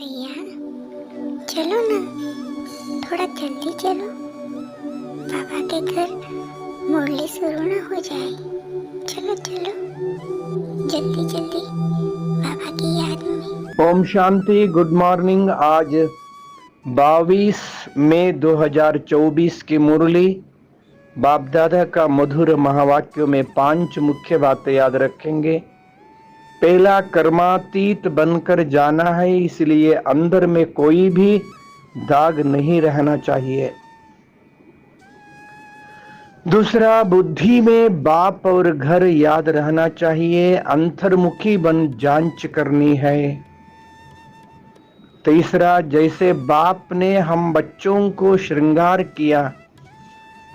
भैया चलो ना, थोड़ा जल्दी चलो, पापा के घर मुरली शुरू ना हो जाए। चलो चलो जल्दी जल्दी, पापा की याद में। ओम शांति। Good morning. आज 22 मई 2024 की मुरली बाप दादा का मधुर महावाक्यों में 5 मुख्य बातें याद रखेंगे। पहला, कर्मातीत बनकर जाना है, इसलिए अंदर में कोई भी दाग नहीं रहना चाहिए। दूसरा, बुद्धि में बाप और घर याद रहना चाहिए, अंतर्मुखी बन जांच करनी है। तीसरा, जैसे बाप ने हम बच्चों को श्रृंगार किया,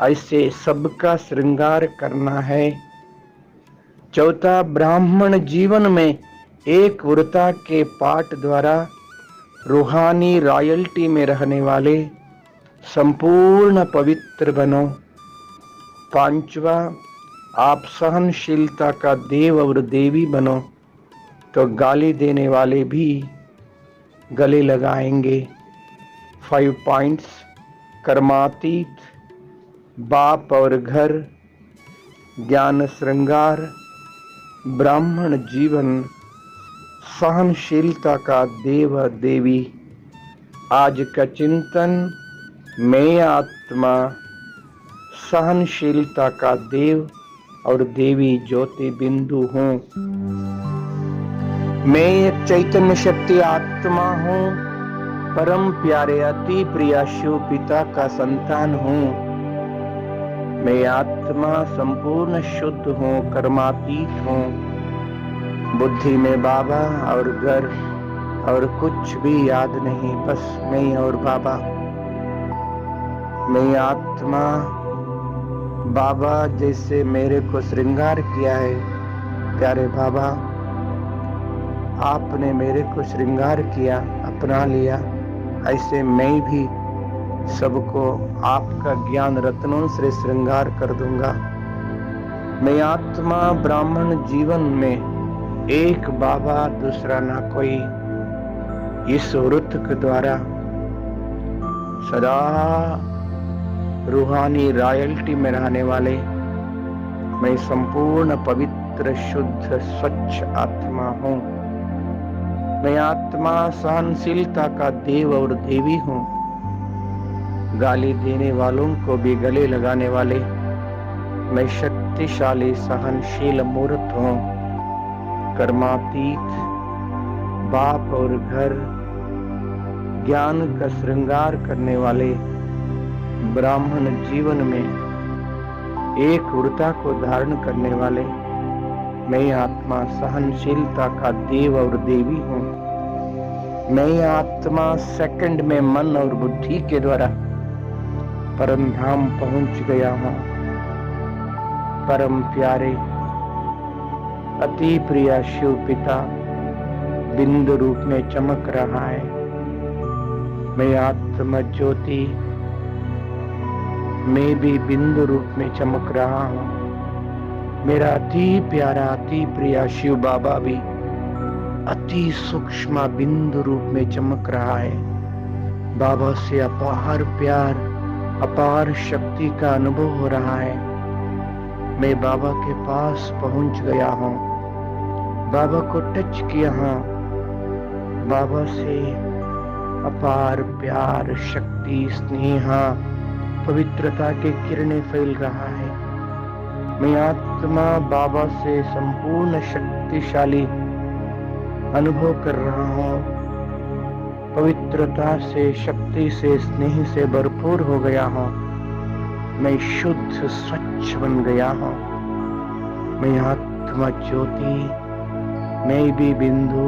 ऐसे सबका श्रृंगार करना है। चौथा, ब्राह्मण जीवन में एक वृता के पाठ द्वारा रूहानी रॉयल्टी में रहने वाले संपूर्ण पवित्र बनो। पांचवा, आप सहनशीलता का देव और देवी बनो तो गाली देने वाले भी गले लगाएंगे। 5 पॉइंट्स। कर्मातीत, बाप और घर, ज्ञान श्रृंगार, ब्राह्मण जीवन, सहनशीलता का देव देवी। आज का चिंतन, मैं आत्मा सहनशीलता का देव और देवी ज्योति बिंदु हूँ। मैं एक चैतन्य शक्ति आत्मा हूँ, परम प्यारे अति प्रिय शिव पिता का संतान हूँ। मैं आत्मा संपूर्ण शुद्ध हूँ, कर्मातीत हूँ। बुद्धि में बाबा और घर और कुछ भी याद नहीं, बस मैं और बाबा। मैं आत्मा, बाबा जैसे मेरे को श्रृंगार किया है, प्यारे बाबा आपने मेरे को श्रृंगार किया, अपना लिया, ऐसे मैं भी सबको आपका ज्ञान रत्नों से श्रृंगार कर दूंगा। मैं आत्मा ब्राह्मण जीवन में एक बाबा दूसरा ना कोई, इस व्रत के द्वारा सदा रूहानी रॉयल्टी में रहने वाले मैं संपूर्ण पवित्र शुद्ध स्वच्छ आत्मा हूँ। मैं आत्मा सहनशीलता का देव और देवी हूँ। गाली देने वालों को भी गले लगाने वाले मैं शक्तिशाली सहनशील मूर्त हूँ। कर्मातीत, बाप और घर, ज्ञान का श्रृंगार करने वाले ब्राह्मण जीवन में एक वृता को धारण करने वाले मैं आत्मा सहनशीलता का देव और देवी हूँ। मैं आत्मा सेकंड में मन और बुद्धि के द्वारा परम धाम पहुंच गया हूँ। परम प्यारे अति प्रिय शिव पिता बिंदु रूप में चमक रहा है। मैं आत्मा ज्योति, मैं भी बिंदु रूप में चमक रहा हूँ। मेरा अति प्यारा अति प्रिय शिव बाबा भी अति सूक्ष्म बिंदु रूप में चमक रहा है। बाबा से अपार प्यार, अपार शक्ति का अनुभव हो रहा है। मैं बाबा के पास पहुंच गया हूँ, बाबा को टच किया हूँ। बाबा से अपार प्यार, शक्ति, स्नेह, पवित्रता के किरणें फैल रहा है। मैं आत्मा बाबा से संपूर्ण शक्तिशाली अनुभव कर रहा हूँ। पवित्रता से, शक्ति से, स्नेह से भरपूर हो गया हूँ। मैं शुद्ध स्वच्छ बन गया हूँ। मैं आत्मा ज्योति, मैं भी बिंदु,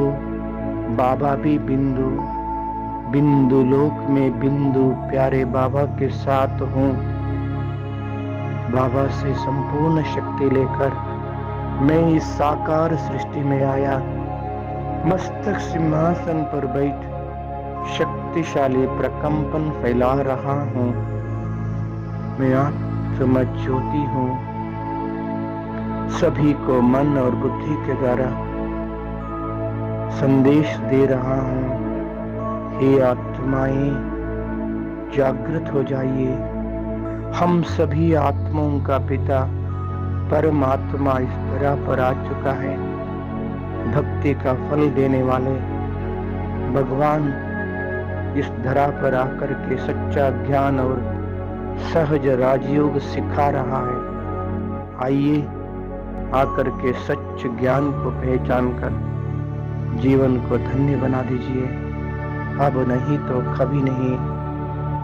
बाबा भी बिंदु, बिंदु लोक में बिंदु प्यारे बाबा के साथ हूँ। बाबा से संपूर्ण शक्ति लेकर मैं इस साकार सृष्टि में आया। मस्तक सिंहासन पर बैठ शक्तिशाली प्रकंपन फैला रहा हूँ। मैं आत्मा ज्योति हूँ। सभी को मन और बुद्धि के द्वारा संदेश दे रहा हूँ। हे आत्माएं, जागृत हो जाइए। हम सभी आत्माओं का पिता परमात्मा इस धरा पर आ चुका है। भक्ति का फल देने वाले भगवान इस धरा पर आकर के सच्चा ज्ञान और सहज राजयोग सिखा रहा है। आइए, आकर के सच्च ज्ञान को पहचान कर जीवन को धन्य बना दीजिए। अब नहीं तो कभी नहीं।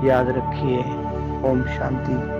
याद रखिए। ओम शांति।